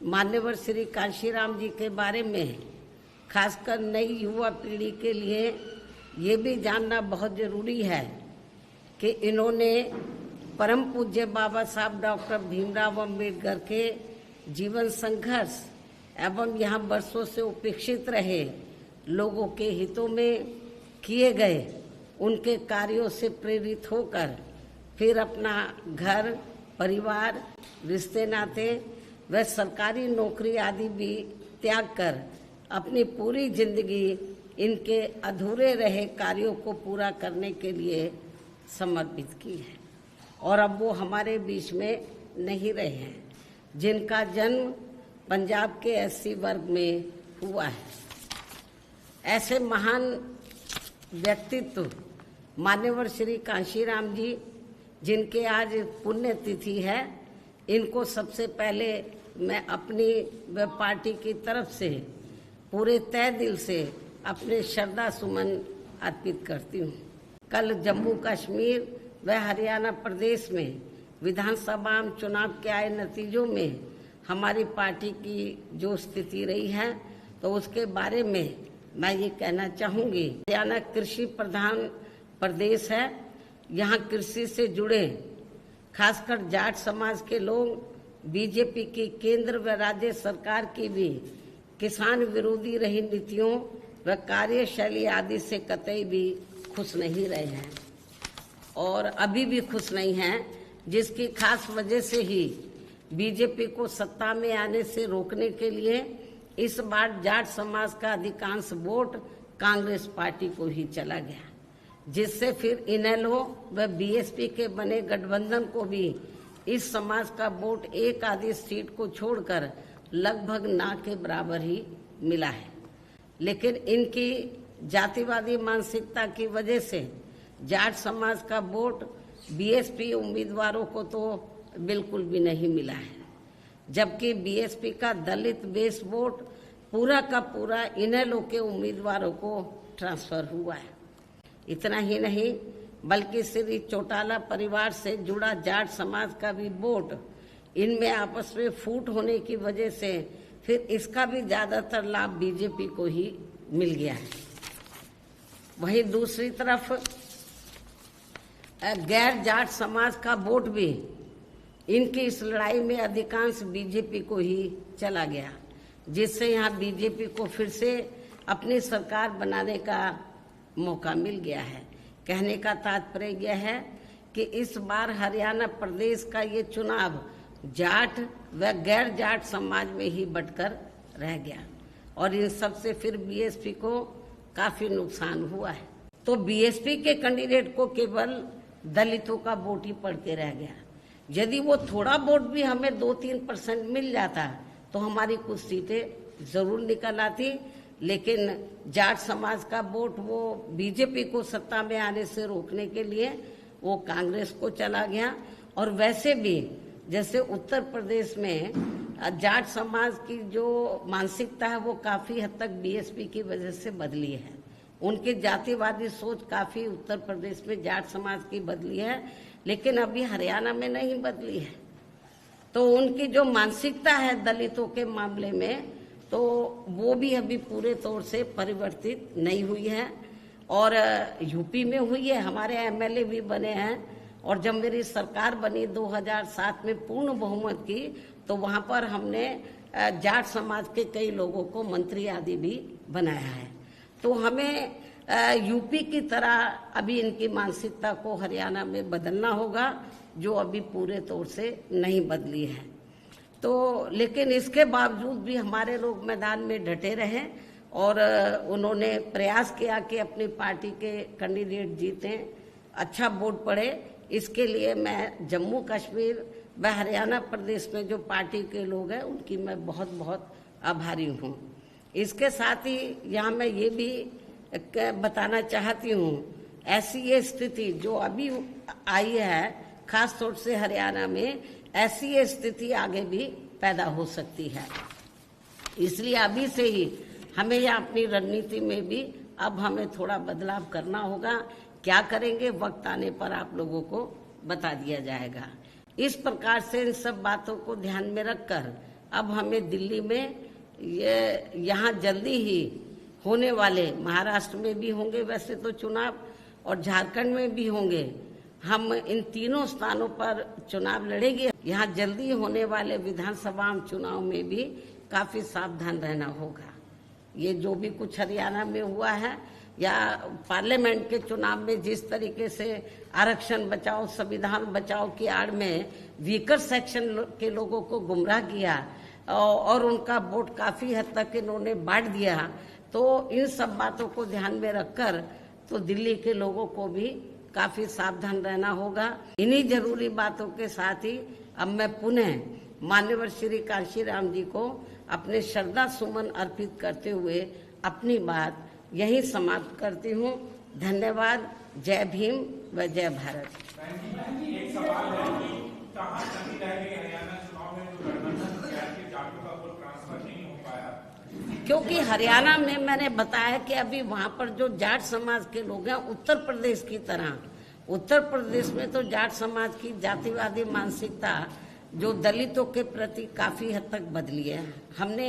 मान्यवर श्री कांशीराम जी के बारे में खासकर नई युवा पीढ़ी के लिए ये भी जानना बहुत जरूरी है कि इन्होंने परम पूज्य बाबा साहब डॉक्टर भीमराव अम्बेडकर के जीवन संघर्ष एवं यहाँ वर्षों से उपेक्षित रहे लोगों के हितों में किए गए उनके कार्यों से प्रेरित होकर फिर अपना घर, परिवार, रिश्ते नाते व सरकारी नौकरी आदि भी त्याग कर अपनी पूरी जिंदगी इनके अधूरे रहे कार्यों को पूरा करने के लिए समर्पित की है और अब वो हमारे बीच में नहीं रहे हैं, जिनका जन्म पंजाब के एससी वर्ग में हुआ है। ऐसे महान व्यक्तित्व मान्यवर श्री कांशीराम जी, जिनके आज पुण्य तिथि है, इनको सबसे पहले मैं अपनी व पार्टी की तरफ से पूरे तय दिल से अपने श्रद्धा सुमन अर्पित करती हूँ। कल जम्मू कश्मीर व हरियाणा प्रदेश में विधानसभा चुनाव के आए नतीजों में हमारी पार्टी की जो स्थिति रही है तो उसके बारे में मैं ये कहना चाहूँगी। हरियाणा कृषि प्रधान प्रदेश है। यहाँ कृषि से जुड़े खासकर जाट समाज के लोग बीजेपी की केंद्र व राज्य सरकार की भी किसान विरोधी रही नीतियों व कार्यशैली आदि से कतई भी खुश नहीं रहे हैं और अभी भी खुश नहीं हैं, जिसकी खास वजह से ही बीजेपी को सत्ता में आने से रोकने के लिए इस बार जाट समाज का अधिकांश वोट कांग्रेस पार्टी को ही चला गया, जिससे फिर इनेलो व बीएसपी के बने गठबंधन को भी इस समाज का वोट एक आधी सीट को छोड़कर लगभग ना के बराबर ही मिला है। लेकिन इनकी जातिवादी मानसिकता की वजह से जाट समाज का वोट बीएसपी उम्मीदवारों को तो बिल्कुल भी नहीं मिला है, जबकि बीएसपी का दलित बेस वोट पूरा का पूरा इनेलो के उम्मीदवारों को ट्रांसफर हुआ है। इतना ही नहीं बल्कि श्री चौटाला परिवार से जुड़ा जाट समाज का भी वोट इनमें आपस में फूट होने की वजह से फिर इसका भी ज्यादातर लाभ बीजेपी को ही मिल गया है। वहीं दूसरी तरफ गैर जाट समाज का वोट भी इनकी इस लड़ाई में अधिकांश बीजेपी को ही चला गया, जिससे यहाँ बीजेपी को फिर से अपनी सरकार बनाने का मौका मिल गया है। कहने का तात्पर्य यह है कि इस बार हरियाणा प्रदेश का ये चुनाव जाट व गैर जाट समाज में ही बंटकर रह गया और इन सब से फिर बीएसपी को काफी नुकसान हुआ है। तो बीएसपी के कैंडिडेट को केवल दलितों का वोट ही पड़ के रह गया। यदि वो थोड़ा वोट भी हमें 2-3% मिल जाता तो हमारी कुछ सीटें जरूर निकल आती, लेकिन जाट समाज का वोट वो बीजेपी को सत्ता में आने से रोकने के लिए वो कांग्रेस को चला गया। और वैसे भी जैसे उत्तर प्रदेश में जाट समाज की जो मानसिकता है वो काफी हद तक बीएसपी की वजह से बदली है। उनकी जातिवादी सोच काफी उत्तर प्रदेश में जाट समाज की बदली है, लेकिन अभी हरियाणा में नहीं बदली है। तो उनकी जो मानसिकता है दलितों के मामले में तो वो भी अभी पूरे तौर से परिवर्तित नहीं हुई है। और यूपी में हुई है, हमारे एमएलए भी बने हैं और जब मेरी सरकार बनी 2007 में पूर्ण बहुमत की तो वहां पर हमने जाट समाज के कई लोगों को मंत्री आदि भी बनाया है। तो हमें यूपी की तरह अभी इनकी मानसिकता को हरियाणा में बदलना होगा, जो अभी पूरे तौर से नहीं बदली है। तो लेकिन इसके बावजूद भी हमारे लोग मैदान में डटे रहे और उन्होंने प्रयास किया कि अपनी पार्टी के कैंडिडेट जीतें, अच्छा वोट पड़े। इसके लिए मैं जम्मू कश्मीर व हरियाणा प्रदेश में जो पार्टी के लोग हैं उनकी मैं बहुत बहुत आभारी हूँ। इसके साथ ही यहाँ मैं ये भी बताना चाहती हूँ, ऐसी ये स्थिति जो अभी आई है खास तौर से हरियाणा में, ऐसी ये स्थिति आगे भी पैदा हो सकती है। इसलिए अभी से ही हमें यहाँ अपनी रणनीति में भी अब हमें थोड़ा बदलाव करना होगा। क्या करेंगे वक्त आने पर आप लोगों को बता दिया जाएगा। इस प्रकार से इन सब बातों को ध्यान में रखकर अब हमें दिल्ली में यहाँ जल्दी ही होने वाले, महाराष्ट्र में भी होंगे वैसे तो चुनाव, और झारखंड में भी होंगे, हम इन तीनों स्थानों पर चुनाव लड़ेंगे। यहाँ जल्दी होने वाले विधानसभा चुनाव में भी काफी सावधान रहना होगा। ये जो भी कुछ हरियाणा में हुआ है या पार्लियामेंट के चुनाव में जिस तरीके से आरक्षण बचाओ, संविधान बचाओ की आड़ में वीकर सेक्शन के लोगों को गुमराह किया और उनका वोट काफी हद तक इन्होंने बांट दिया, तो इन सब बातों को ध्यान में रखकर तो दिल्ली के लोगों को भी काफी सावधान रहना होगा। इन्हीं जरूरी बातों के साथ ही अब मैं पुनः माननीय श्री कांशीराम जी को अपने श्रद्धा सुमन अर्पित करते हुए अपनी बात यही समाप्त करती हूँ। धन्यवाद। जय भीम व जय भारत। एक सवाल है कि कहाँ कमी रह गई हरियाणा चुनाव में जो गठबंधन के जाटों का वोट ट्रांसफर नहीं हो पाया? क्योंकि हरियाणा में मैंने बताया कि अभी वहाँ पर जो जाट समाज के लोग हैं, उत्तर प्रदेश की तरह, उत्तर प्रदेश में तो जाट समाज की जातिवादी मानसिकता जो दलितों के प्रति काफी हद तक बदली है हमने,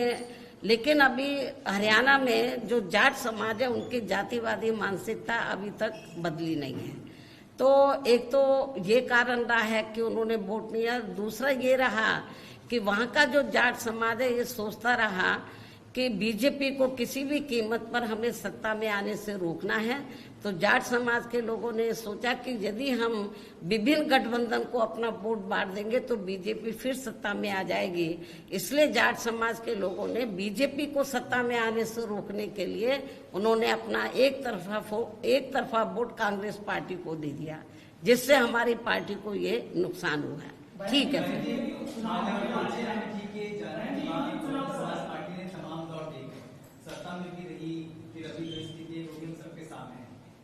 लेकिन अभी हरियाणा में जो जाट समाज है उनकी जातिवादी मानसिकता अभी तक बदली नहीं है। तो एक तो ये कारण रहा है कि उन्होंने वोट नहीं दिया, दूसरा ये रहा कि वहाँ का जो जाट समाज है ये सोचता रहा कि बीजेपी को किसी भी कीमत पर हमें सत्ता में आने से रोकना है। तो जाट समाज के लोगों ने सोचा कि यदि हम विभिन्न गठबंधन को अपना वोट बांट देंगे तो बीजेपी फिर सत्ता में आ जाएगी। इसलिए जाट समाज के लोगों ने बीजेपी को सत्ता में आने से रोकने के लिए उन्होंने अपना एक तरफा वोट कांग्रेस पार्टी को दे दिया, जिससे हमारी पार्टी को ये नुकसान हुआ है। ठीक है।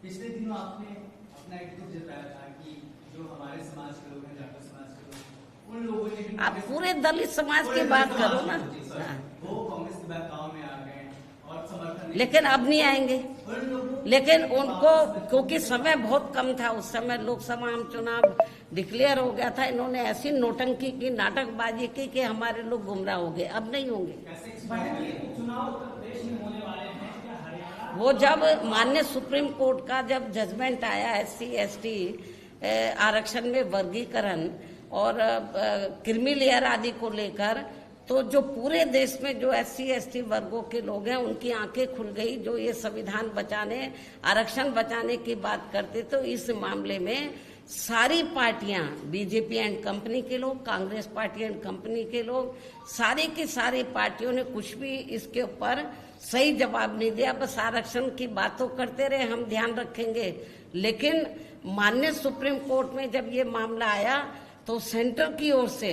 पिछले दिनों आपने अपना एक दुख जताया था कि जो हमारे समाज के लोग हैं, जाटो समाज के लोग, उन लोगों ने, आप पूरे दलित समाज की बात करो ना, वो कांग्रेस के बहकाव में आ गए और समर्थन, लेकिन अब नहीं आएंगे। लेकिन उनको क्योंकि समय बहुत कम था, उस समय लोकसभा चुनाव डिक्लेयर हो गया था, इन्होंने ऐसी नोटंकी की, नाटकबाजी की कि हमारे लोग गुमराह हो गए। अब नहीं होंगे। वो जब माननीय सुप्रीम कोर्ट का जब जजमेंट आया SC/ST आरक्षण में वर्गीकरण और क्रीमी लेयर आदि को लेकर, तो जो पूरे देश में जो SC/ST वर्गों के लोग हैं उनकी आंखें खुल गई, जो ये संविधान बचाने, आरक्षण बचाने की बात करते। तो इस मामले में सारी पार्टियां, बीजेपी एंड कंपनी के लोग, कांग्रेस पार्टी एंड कंपनी के लोग, सारी की सारी पार्टियों ने कुछ भी इसके ऊपर सही जवाब नहीं दिया। बस आरक्षण की बातों करते रहे, हम ध्यान रखेंगे। लेकिन माननीय सुप्रीम कोर्ट में जब ये मामला आया तो सेंटर की ओर से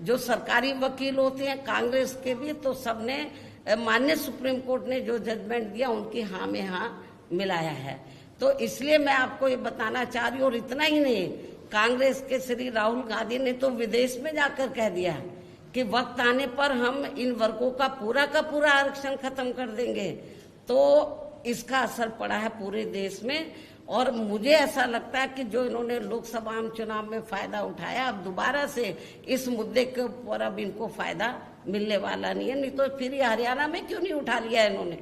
जो सरकारी वकील होते हैं, कांग्रेस के भी, तो सबने माननीय सुप्रीम कोर्ट ने जो जजमेंट दिया उनकी हाँ में हाँ मिलाया है। तो इसलिए मैं आपको ये बताना चाह रही हूँ। और इतना ही नहीं, कांग्रेस के श्री राहुल गांधी ने तो विदेश में जाकर कह दिया कि वक्त आने पर हम इन वर्गों का पूरा आरक्षण खत्म कर देंगे। तो इसका असर पड़ा है पूरे देश में। और मुझे ऐसा लगता है कि जो इन्होंने लोकसभा चुनाव में फायदा उठाया, अब दोबारा से इस मुद्दे के ऊपर अब इनको फायदा मिलने वाला नहीं है। नहीं तो फिर हरियाणा में क्यों नहीं उठा लिया इन्होंने।